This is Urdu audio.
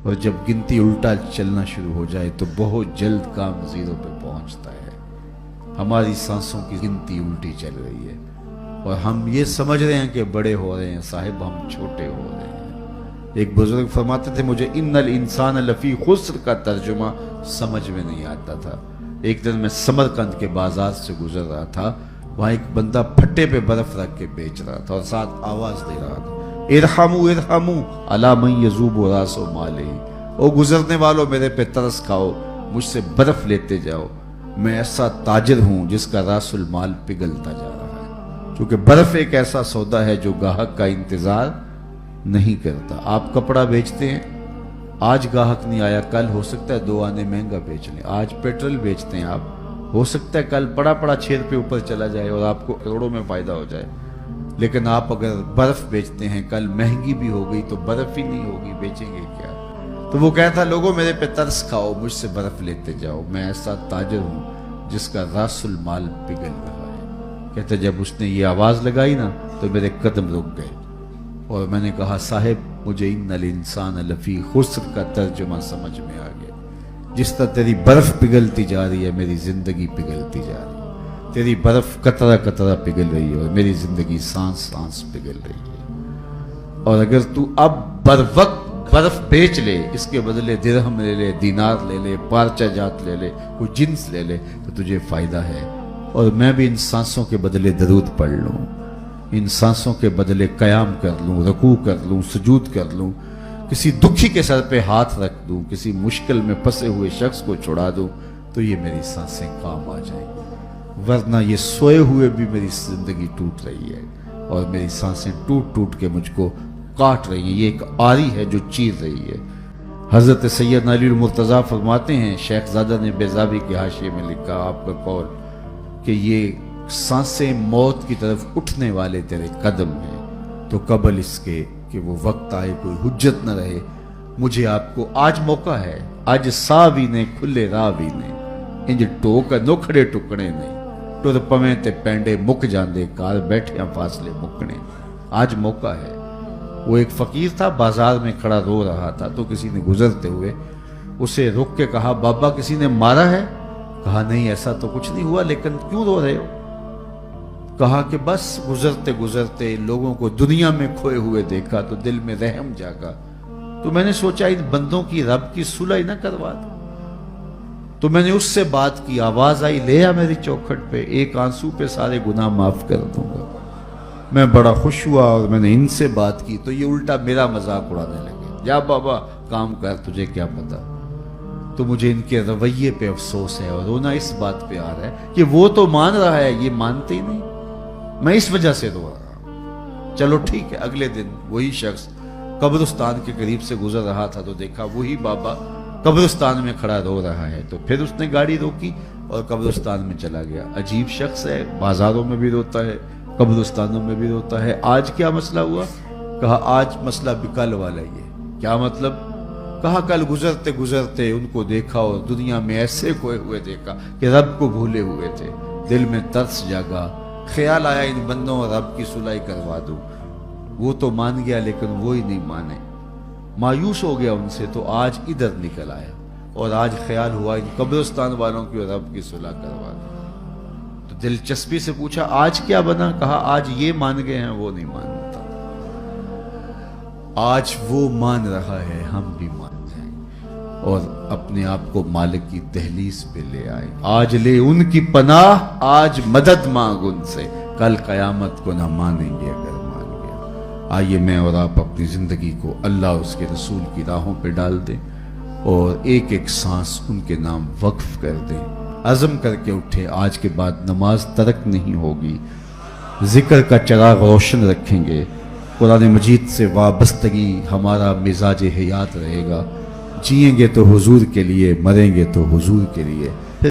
اور جب گنتی الٹا چلنا شروع ہو جائے تو بہت جلد کام زیرو پہ پہنچتا ہے۔ ہماری سانسوں کی گنتی الٹی چل رہی ہے اور ہم یہ سمجھ رہے ہیں کہ بڑے ہو رہے ہیں، صاحب ہم چھوٹے ہو رہے ہیں۔ ایک بزرگ فرماتے تھے مجھے ان الانسان لفی خسر کا ترجمہ سمجھ میں نہیں آتا تھا۔ ایک دن میں سمرقند کے بازار سے گزر رہا تھا، وہاں ایک بندہ پھٹے پہ برف رکھ کے بیچ رہا تھا اور ساتھ آواز دے رہا تھا، ارحموا ارحموا علی من یذوب راس مالہ، او گزرنے والوں میرے پہ ترس کھاؤ، مجھ سے برف لیتے جاؤ، میں ایسا تاجر ہوں جس کا راس المال پگھلتا جا رہا ہے۔ کیونکہ برف ایک ایسا سودا ہے جو گاہک کا انتظار نہیں کرتا۔ آپ کپڑا بیچتے ہیں، آج گاہک نہیں آیا، کل ہو سکتا ہے 2 آنے مہنگا بیچ لیں۔ آج پیٹرول بیچتے ہیں آپ، ہو سکتا ہے کل پڑا 6 روپے اوپر چلا جائے اور آپ کو کروڑوں میں فائدہ ہو جائے۔ لیکن آپ اگر برف بیچتے ہیں، کل مہنگی بھی ہو گئی تو برف ہی نہیں ہوگی، بیچیں گے کیا؟ تو وہ کہتا لوگوں میرے پہ ترس کھاؤ، مجھ سے برف لیتے جاؤ، میں ایسا تاجر ہوں جس کا راس المال پگھل رہا ہے۔ کہتے جب اس نے یہ آواز لگائی نا تو میرے قدم رک گئے اور میں نے کہا صاحب مجھے ان الانسان لفی خسر کا ترجمہ سمجھ میں آ گیا۔ جس طرح تیری برف پگھلتی جا رہی ہے میری زندگی پگھلتی جا رہی ہے، تیری برف قطرہ قطرہ پگھل رہی ہے اور میری زندگی سانس سانس پگھل رہی ہے۔ اور اگر تو اب بروقت برف بیچ لے، اس کے بدلے درہم لے لے، دینار لے لے، پارچہ جات لے لے، کوئی جنس لے لے تو تجھے فائدہ ہے۔ اور میں بھی ان سانسوں کے بدلے درود پڑھ لوں، ان سانسوں کے بدلے قیام کر لوں، رکوع کر لوں، سجود کر لوں، کسی دکھی کے سر پہ ہاتھ رکھ دوں، کسی مشکل میں پھنسے ہوئے شخص کو چھڑا دوں تو یہ میری سانسیں کام آ جائیں گی۔ ورنہ یہ سوئے ہوئے بھی میری زندگی ٹوٹ رہی ہے اور میری سانسیں ٹوٹ ٹوٹ کے مجھ کو کاٹ رہی ہیں، یہ ایک آری ہے جو چیر رہی ہے۔ حضرت سیدنا علی المرتضیٰ فرماتے ہیں، شیخ زادہ نے بیضاوی کے حاشیے میں لکھا آپ کا قول کہ یہ سانسیں موت کی طرف اٹھنے والے تیرے قدم ہیں، تو قبل اس کے کہ وہ وقت آئے کوئی حجت نہ رہے، مجھے آپ کو آج موقع ہے، آج سا بھی نے کھلے راہ بھی نے، انج ٹوک نوکھڑے ٹکڑے نے، ٹر پویں تے پینڈے مک جاندے کار بیٹھیاں فاصلے مکنے۔ آج موقع ہے۔ وہ ایک فقیر تھا، بازار میں کھڑا رو رہا تھا تو کسی نے گزرتے ہوئے اسے رک کے کہا بابا کسی نے مارا ہے؟ کہا نہیں ایسا تو کچھ نہیں ہوا، لیکن کیوں رو رہے ہو؟ کہا کہ بس گزرتے گزرتے لوگوں کو دنیا میں کھوئے ہوئے دیکھا تو دل میں رحم جاگا، تو میں نے سوچا ان بندوں کی رب کی صلح ہی نہ کروا دوں، تو میں نے اس سے بات کی، آواز آئی لے آ میری چوکھٹ پہ، ایک آنسو پہ سارے گناہ معاف کر دوں گا۔ میں بڑا خوش ہوا اور میں نے ان سے بات کی تو یہ الٹا میرا مذاق اڑانے لگے، جا بابا کام کر، تجھے کیا پتا۔ تو مجھے ان کے رویے پہ افسوس ہے اور رونا اس بات پہ آ رہا ہے کہ وہ تو مان رہا ہے، یہ مانتے ہی نہیں، میں اس وجہ سے رو رہا ہوں۔ چلو ٹھیک ہے، اگلے دن وہی شخص قبرستان کے قریب سے گزر رہا تھا تو دیکھا وہی بابا قبرستان میں کھڑا رو رہا ہے، تو پھر اس نے گاڑی روکی اور قبرستان میں چلا گیا۔ عجیب شخص ہے، بازاروں میں بھی روتا ہے، قبرستانوں میں بھی روتا ہے۔ آج کیا مسئلہ ہوا؟ کہا آج مسئلہ بھی کل والا ہی ہے۔ کیا مطلب؟ کہا کل گزرتے گزرتے ان کو دیکھا اور دنیا میں ایسے کھوئے ہوئے دیکھا کہ رب کو بھولے ہوئے تھے، دل میں ترس جاگا، خیال آیا ان بندوں اور رب کی صلح کروا دوں۔ وہ تو مان گیا لیکن وہی نہیں مانے، مایوس ہو گیا ان سے، تو آج ادھر نکل آیا اور آج خیال ہوا ان قبرستان والوں کی اور رب کی صلح کروا دوں۔ تو دلچسپی سے پوچھا آج کیا بنا؟ کہا آج یہ مان گئے ہیں، وہ نہیں مانتا، آج وہ مان رہا ہے، ہم بھی مان جائیں اور اپنے آپ کو مالک کی دہلیز پہ لے آئے۔ آج لے ان کی پناہ، آج مدد مانگ ان سے، کل قیامت کو نہ مانیں گے اگر مان گیا۔ آئیے میں اور آپ اپنی زندگی کو اللہ اس کے رسول کی راہوں پہ ڈال دیں اور ایک ایک سانس ان کے نام وقف کر دیں، عزم کر کے اٹھے آج کے بعد نماز ترک نہیں ہوگی، ذکر کا چراغ روشن رکھیں گے، قرآن مجید سے وابستگی ہمارا مزاج حیات رہے گا، جئیں گے تو حضور کے لیے، مریں گے تو حضور کے لیے۔